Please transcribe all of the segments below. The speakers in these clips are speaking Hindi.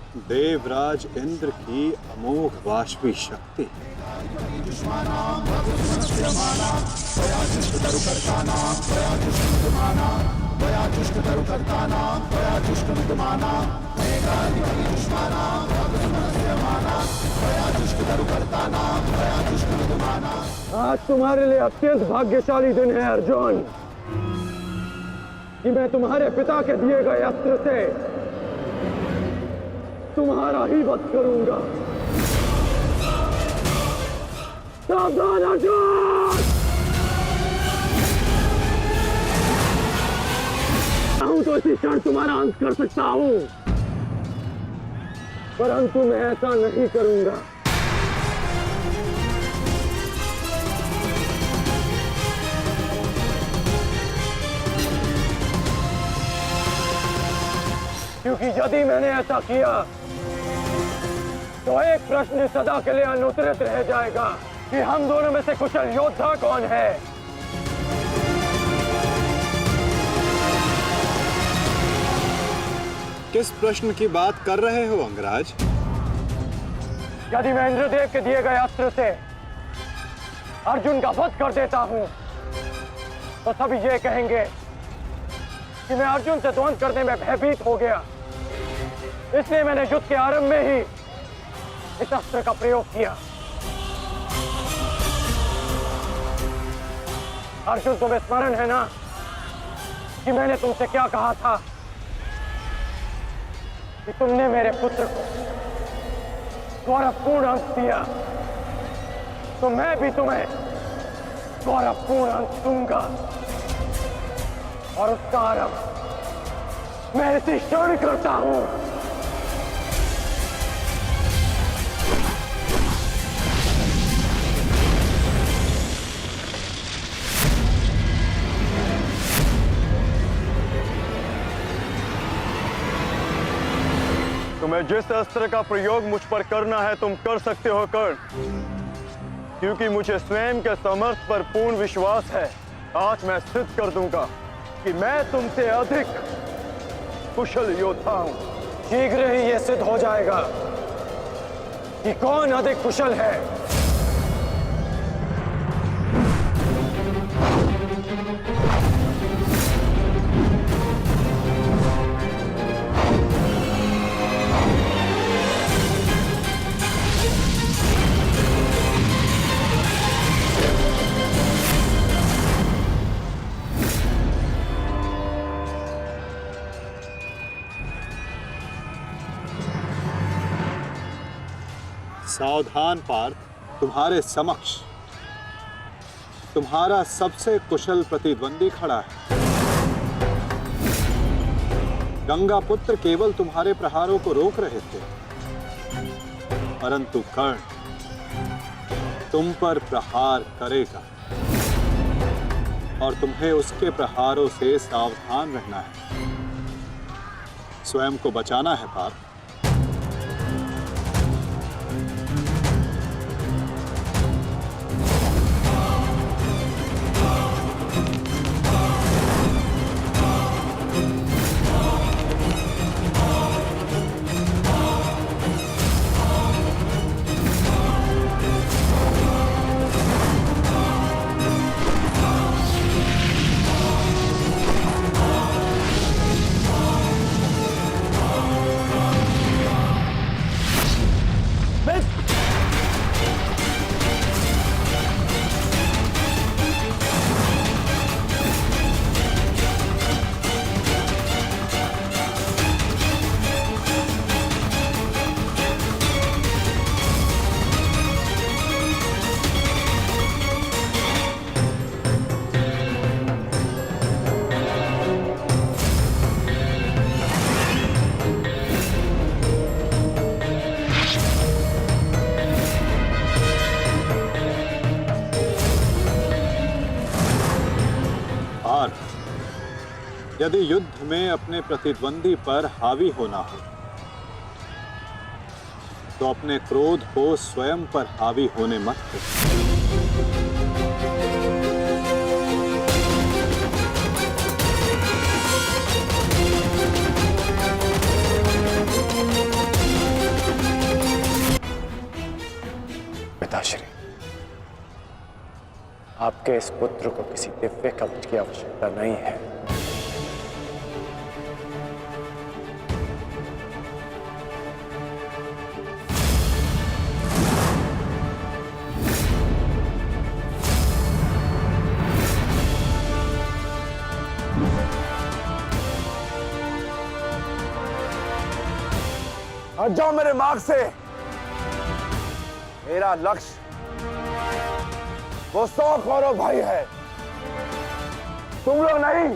देवराज इंद्र की अमोघ वाष्पी शक्ति। आज तुम्हारे लिए अत्यंत भाग्यशाली दिन है अर्जुन, कि मैं तुम्हारे पिता के दिए गए अस्त्र से तुम्हारा ही वध करूंगा। सावधान अर्जुन! चाहूं तो इसी क्षण तुम्हारा अंत कर सकता हूं, परंतु मैं ऐसा नहीं करूंगा। क्योंकि यदि मैंने ऐसा किया तो एक प्रश्न सदा के लिए अनुत्तरित रह जाएगा कि हम दोनों में से कुशल योद्धा कौन है। किस प्रश्न की बात कर रहे हो अंगराज? यदि मैं इंद्रदेव के दिए गए अस्त्र से अर्जुन का वध कर देता हूं तो सभी ये कहेंगे कि मैं अर्जुन से द्वंद्व करने में भयभीत हो गया, इसलिए मैंने युद्ध के आरंभ में ही इस अस्त्र का प्रयोग किया। अर्जुन, तुम्हें स्मरण है ना कि मैंने तुमसे क्या कहा था कि तुमने मेरे पुत्र को गौरवपूर्ण अंत दिया, तो मैं भी तुम्हें गौरवपूर्ण अंत दूंगा, और उसका आरंभ मैं इसी क्षण करता हूं। तुम्हें जिस अस्त्र का प्रयोग मुझ पर करना है तुम कर सकते हो कर्ण, क्योंकि मुझे स्वयं के समर्थ पर पूर्ण विश्वास है। आज मैं सिद्ध कर दूंगा कि मैं तुमसे अधिक कुशल योद्धा हूं। शीघ्र ही यह सिद्ध हो जाएगा कि कौन अधिक कुशल है। सावधान पार्थ, तुम्हारे समक्ष तुम्हारा सबसे कुशल प्रतिद्वंदी खड़ा है। गंगा पुत्र केवल तुम्हारे प्रहारों को रोक रहे थे, परंतु कर्ण तुम पर प्रहार करेगा और तुम्हें उसके प्रहारों से सावधान रहना है। स्वयं को बचाना है पार्थ। यदि युद्ध में अपने प्रतिद्वंदी पर हावी होना हो तो अपने क्रोध को स्वयं पर हावी होने मत दो। आपके इस पुत्र को किसी दिव्य कवच की आवश्यकता नहीं है। हट जाओ मेरे मार्ग से। मेरा लक्ष्य वो 100 कौरव भाई है, तुम लोग नहीं।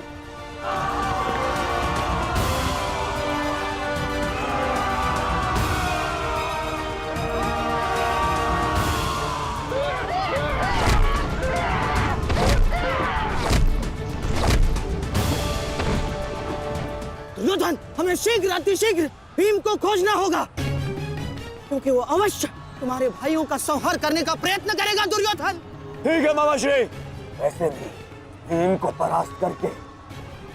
दुर्योधन, हमें शीघ्र अतिशीघ्र भीम को खोजना होगा, क्योंकि वो अवश्य तुम्हारे भाइयों का संहार करने का प्रयत्न करेगा। दुर्योधन, ठीक है मामाश्री। वैसे भी भीम को परास्त करके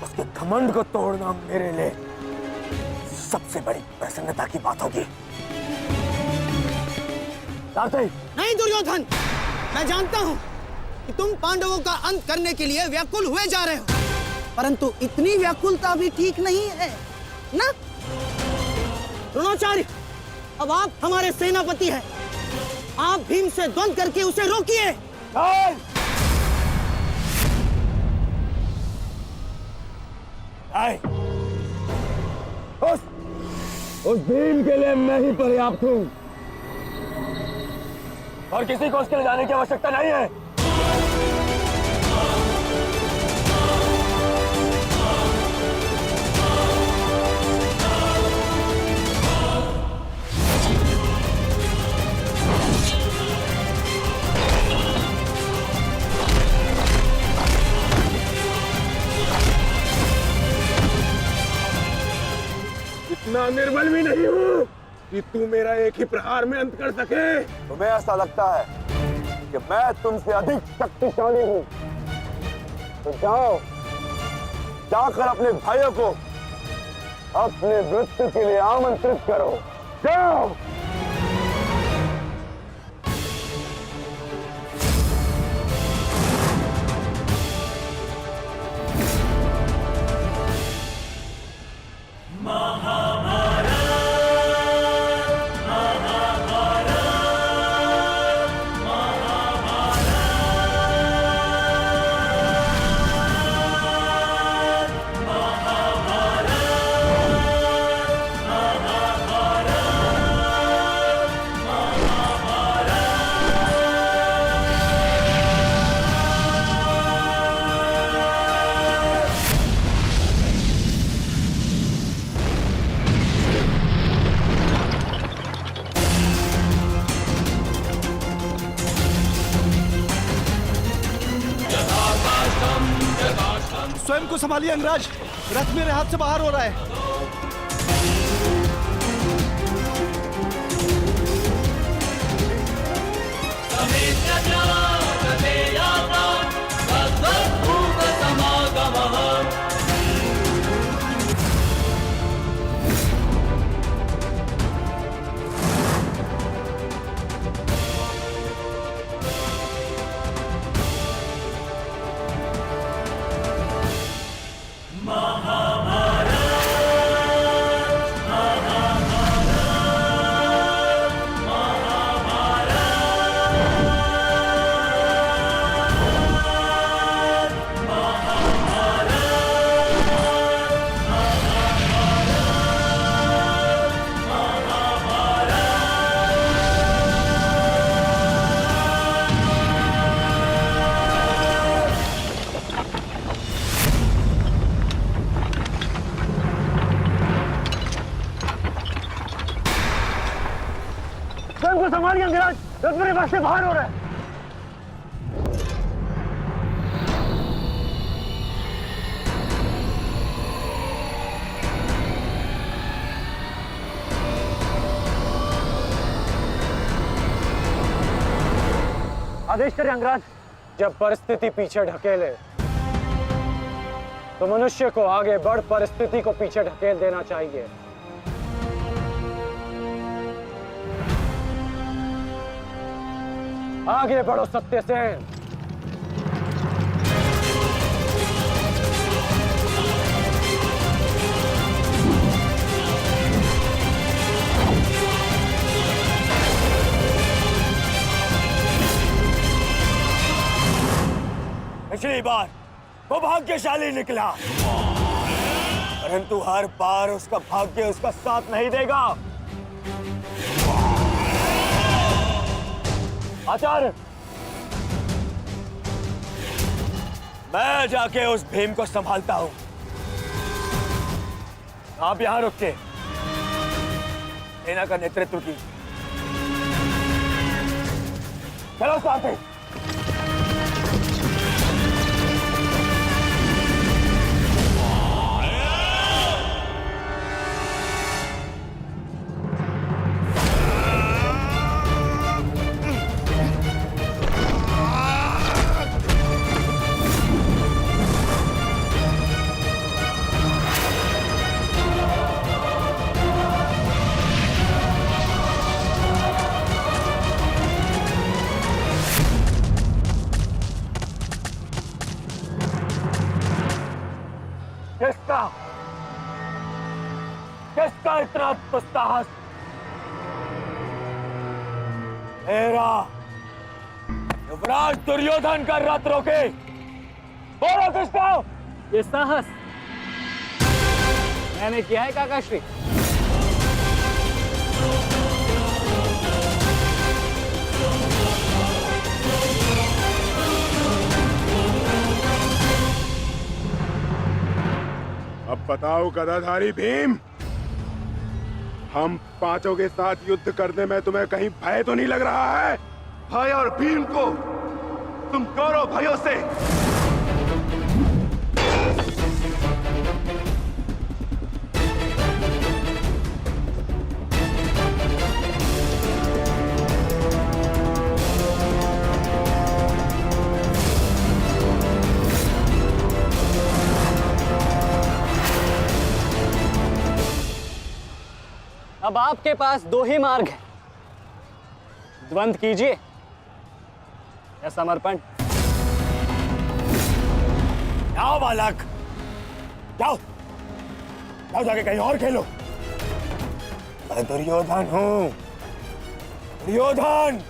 उसके घमंड को तोड़ना मेरे लिए सबसे बड़ी प्रसन्नता की बात होगी। नहीं दुर्योधन, मैं जानता हूं कि तुम पांडवों का अंत करने के लिए व्याकुल हुए जा रहे हो, परंतु इतनी व्याकुलता भी ठीक नहीं है ना? द्रोणाचार्य, अब आप हमारे सेनापति हैं, आप भीम से द्वंद्व करके उसे रोकिए। उस भीम के लिए मैं ही पर्याप्त हूं और किसी को उसके लिए जाने की आवश्यकता नहीं है। इतना निर्बल भी नहीं हूँ कि तू मेरा एक ही प्रहार में अंत कर सके। तुम्हें ऐसा लगता है कि मैं तुमसे अधिक शक्तिशाली हूँ, तो जाओ, जाकर अपने भाइयों को अपने मृत्यु के लिए आमंत्रित करो। जाओ। स्वयं को संभालिए अंगराज, रथ मेरे हाथ से बाहर हो रहा है। संभालिए अंगराज, रथ मेरे पास से बाहर हो रहा है। आदेश करें अंगराज। जब परिस्थिति पीछे ढकेले तो मनुष्य को आगे बढ़ परिस्थिति को पीछे ढकेल देना चाहिए। आगे बढ़ो सत्यसेन। पहली बार वो भाग्यशाली निकला, परंतु हर बार उसका भाग्य उसका साथ नहीं देगा। आचार्य, मैं जाके उस भीम को संभालता हूं, आप यहां रुक के सेना का नेतृत्व की। चलो साथी। किसका इतना दुस्साहस? मेरा युवराज दुर्योधन का रथ रोके। बोलो किसका? ये साहस मैंने किया है काकाश्री। अब बताओ गदाधारी भीम, हम पांचों के साथ युद्ध करने में तुम्हें कहीं भय तो नहीं लग रहा है? भय और भीम को तुम कौरव भाइयों से अब आपके पास दो ही मार्ग है, द्वंद्व कीजिए या समर्पण। जाओ बालक, जाओ जाओ, जाके कहीं और खेलो। मैं दुर्योधन हूं, दुर्योधन।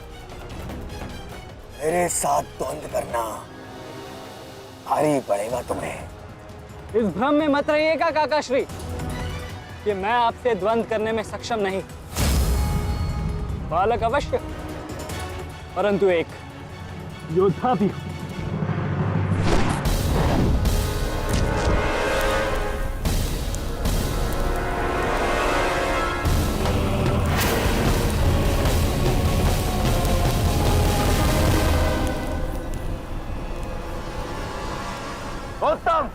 मेरे साथ द्वंद्व करना भारी पड़ेगा तुम्हें। इस भ्रम में मत रहिएगा काकाश्री कि मैं आपसे द्वंद्व करने में सक्षम नहीं। बालक अवश्य, परंतु एक योद्धा भी हूं। उत्तम,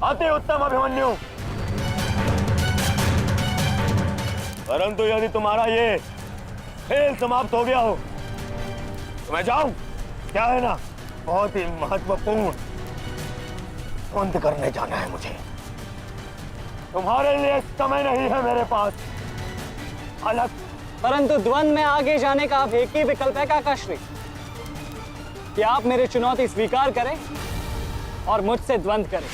अति उत्तम अभिमन्यु। परंतु यदि तुम्हारा ये खेल समाप्त हो गया हो तो मैं जाऊं? क्या है ना, बहुत ही महत्वपूर्ण द्वंद्व करने जाना है मुझे। तुम्हारे लिए समय नहीं है मेरे पास अलग। परंतु द्वंद्व में आगे जाने का अब एक ही विकल्प है काकाश्री, कि आप मेरी चुनौती स्वीकार करें और मुझसे द्वंद्व करें।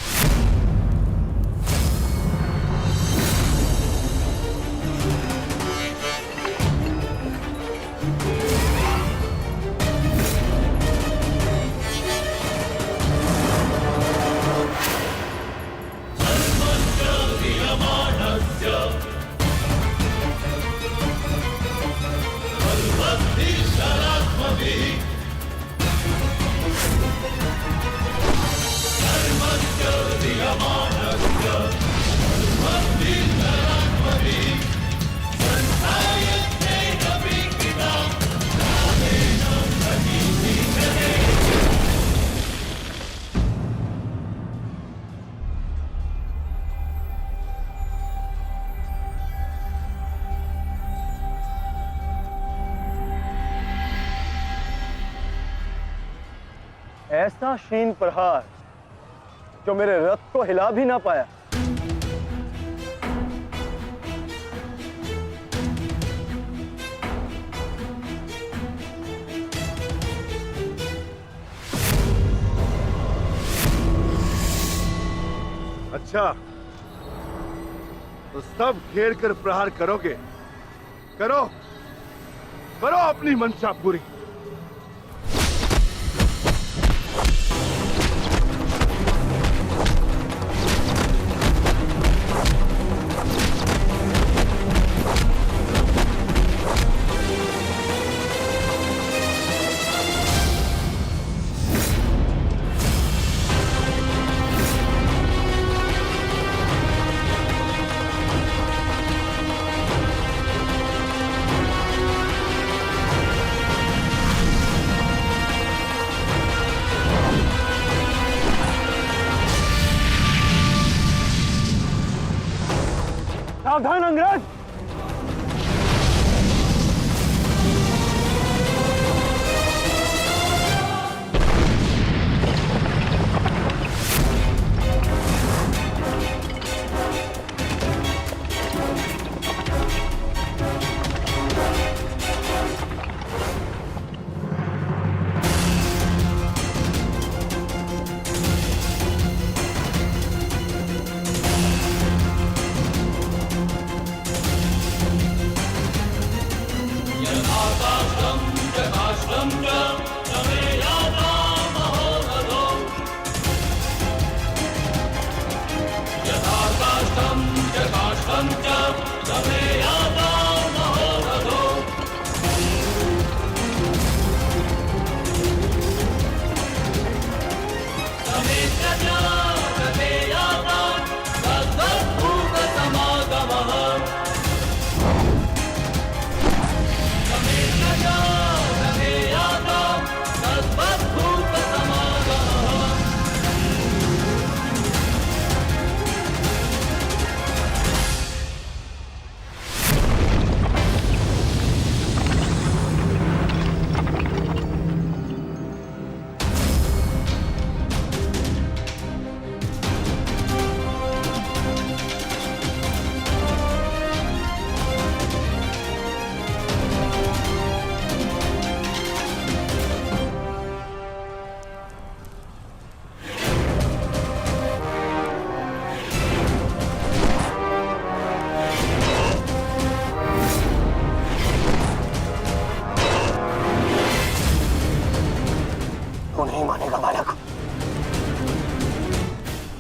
ऐसा शीन प्रहार जो मेरे रथ को हिला भी ना पाया। अच्छा, तो सब घेर कर प्रहार करोगे? करो करो अपनी मंशा पूरी। सावधान अंग्रेज! तू नहीं मानेगा बालक,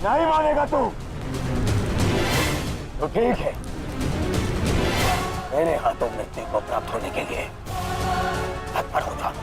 नहीं मानेगा तू। तो ठीक है, मेरे हाथों मृत्यु को प्राप्त होने के लिए तत्पर हो जा।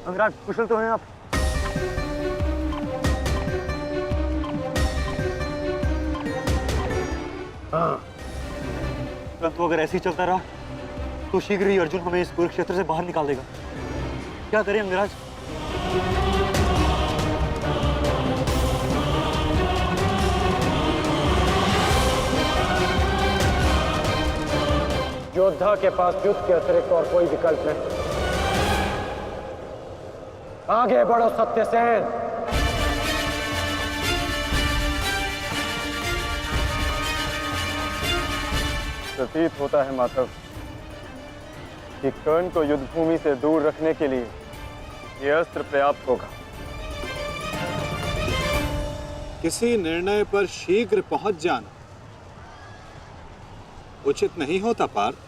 अंगराज, कुशल तो हैं आप? हाँ, परंतु अगर ऐसे ही चलता रहा तो शीघ्र ही अर्जुन हमें इस कुरुक्षेत्र से बाहर निकाल देगा। क्या करें अंगराज? योद्धा के पास युद्ध के अतिरिक्त और कोई विकल्प नहीं। आगे बढ़ो सत्यसेन। प्रतीत होता है माधव कि कर्ण को युद्ध भूमि से दूर रखने के लिए यह अस्त्र पर्याप्त होगा। किसी निर्णय पर शीघ्र पहुंच जाना उचित नहीं होता पार्थ।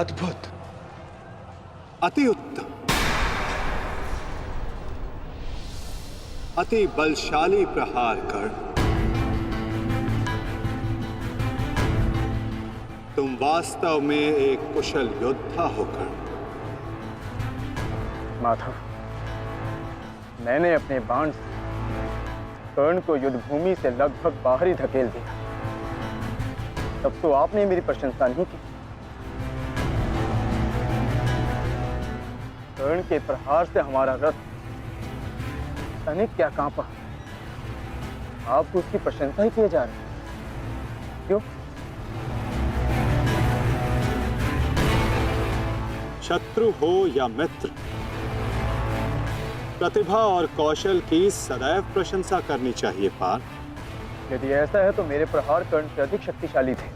अद्भुत, अति उत्तम, अति बलशाली प्रहार कर्ण। तुम वास्तव में एक कुशल योद्धा हो कर्ण। माधव, मैंने अपने बाण से कर्ण को युद्ध भूमि से लगभग बाहर ही धकेल दिया, तब तो आपने मेरी प्रशंसा नहीं की। कर्ण के प्रहार से हमारा रथ तनिक क्या कांपा, आप उसकी प्रशंसा ही किए जा रहे हैं, क्यों? शत्रु हो या मित्र, प्रतिभा और कौशल की सदैव प्रशंसा करनी चाहिए पार्थ। यदि ऐसा है तो मेरे प्रहार कर्ण से अधिक शक्तिशाली थे,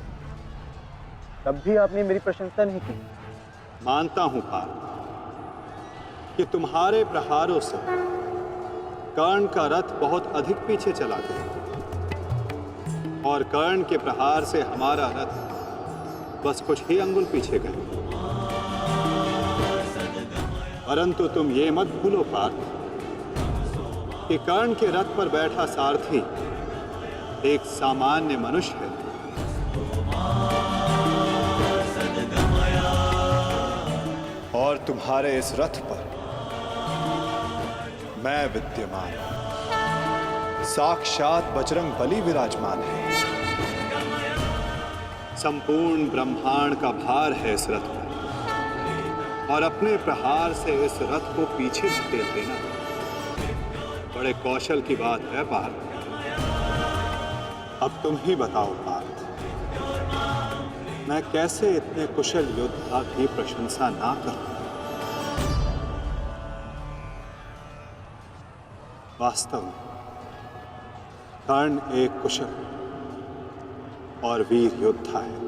तब भी आपने मेरी प्रशंसा नहीं की। मानता हूं पार्थ कि तुम्हारे प्रहारों से कर्ण का रथ बहुत अधिक पीछे चला गया और कर्ण के प्रहार से हमारा रथ बस कुछ ही अंगुल पीछे गया। परंतु तुम ये मत भूलो पार्थ कि कर्ण के रथ पर बैठा सारथी एक सामान्य मनुष्य है। और तुम्हारे इस रथ पर मैं विद्यमान हूं। साक्षात बजरंग बली विराजमान है। संपूर्ण ब्रह्मांड का भार है इस रथ पर और अपने प्रहार से इस रथ को पीछे धकेल देना बड़े कौशल की बात है पार्थ। अब तुम ही बताओ पार्थ, मैं कैसे इतने कुशल योद्धा की प्रशंसा ना करूं? वास्तव में कर्ण एक कुशल और वीर योद्धा है।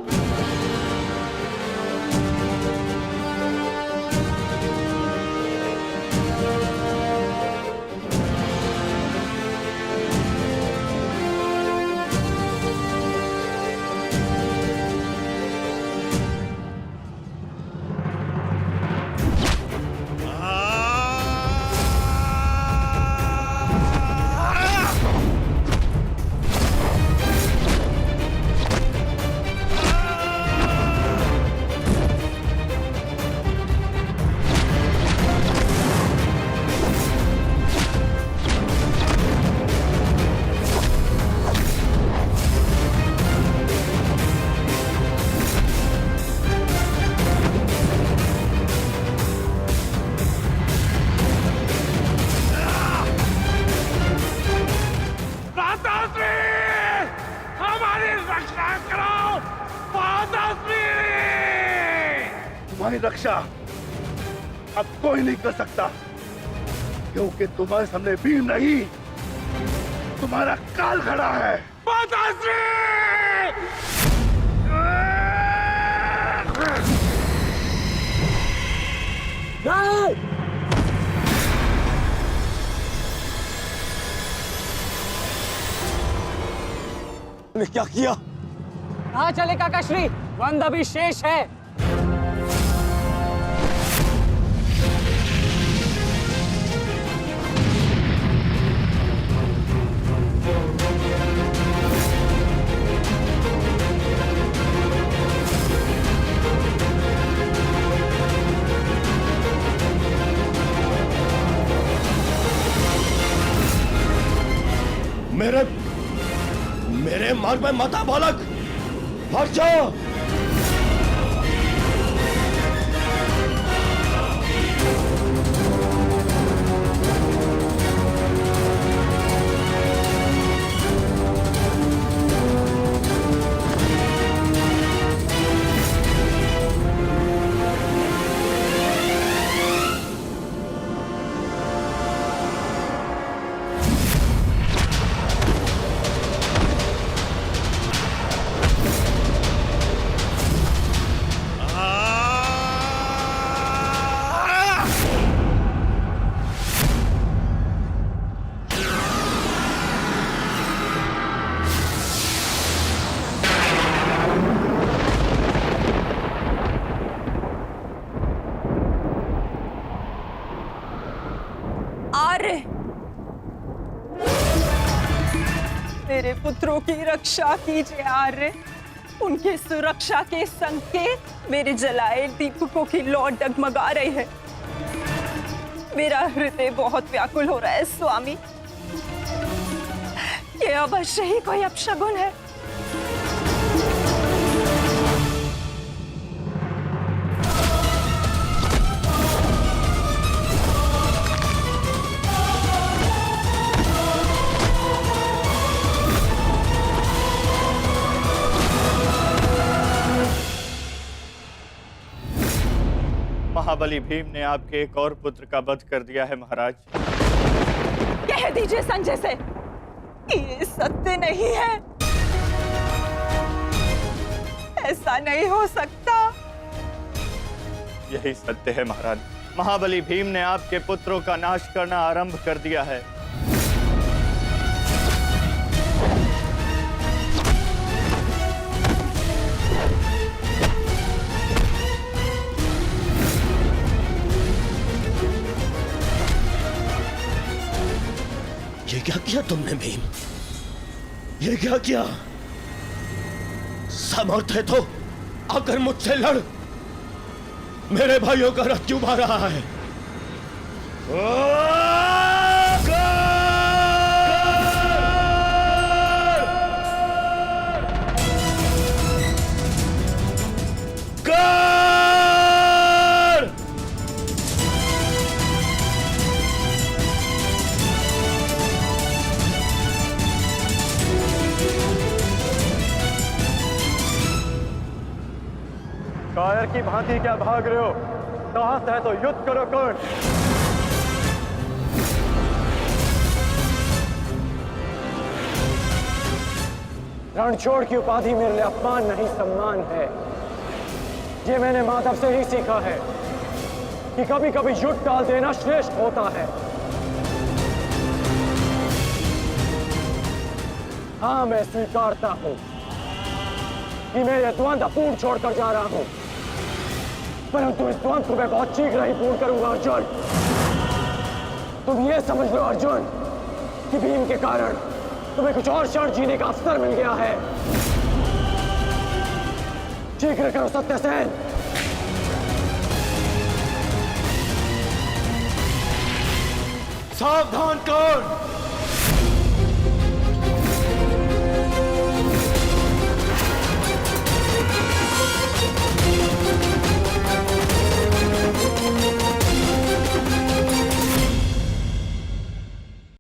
तुम्हारी रक्षा अब कोई नहीं कर सकता, क्योंकि तुम्हारे सामने भीम नहीं, तुम्हारा काल खड़ा है। क्या किया? कहाँ चले काकाश्री? वंद अभी शेष है। मेरे मार्ग में मत आ बालक, हट जाओ। मेरे पुत्रों की रक्षा कीजिए आर्य। उनकी सुरक्षा के संकेत मेरे जलाए दीपकों की लौ डगमगा रही है। मेरा हृदय बहुत व्याकुल हो रहा है स्वामी। ये अवश्य ही कोई अपशगुन है। महाबली भीम ने आपके एक और पुत्र का वध कर दिया है महाराज। कह दीजिए संजय से, ये सत्य नहीं है। ऐसा नहीं हो सकता। यही सत्य है महाराज। महाबली भीम ने आपके पुत्रों का नाश करना आरंभ कर दिया है। ये क्या किया तुमने भीम? ये क्या किया? समर्थ है तो आकर मुझसे लड़। मेरे भाइयों का रथ क्यों भा रहा है? कायर की भांति क्या भाग रहे हो? साहस है तो युद्ध करो कर्ण। रणछोड़ की उपाधि मेरे लिए अपमान नहीं सम्मान है। ये मैंने माधव से ही सीखा है कि कभी कभी युद्ध टाल देना श्रेष्ठ होता है। हाँ, मैं स्वीकारता हूं कि मैं ये द्वंद अपूर्ण छोड़कर जा रहा हूं, परंतु इस द्वंद को मैं बहुत शीघ्र ही पूर्ण करूंगा अर्जुन। तुम ये समझ लो अर्जुन कि भीम के कारण तुम्हें कुछ और क्षण जीने का अवसर मिल गया है। शीघ्र करो सत्यसेन। सावधान कर्ण।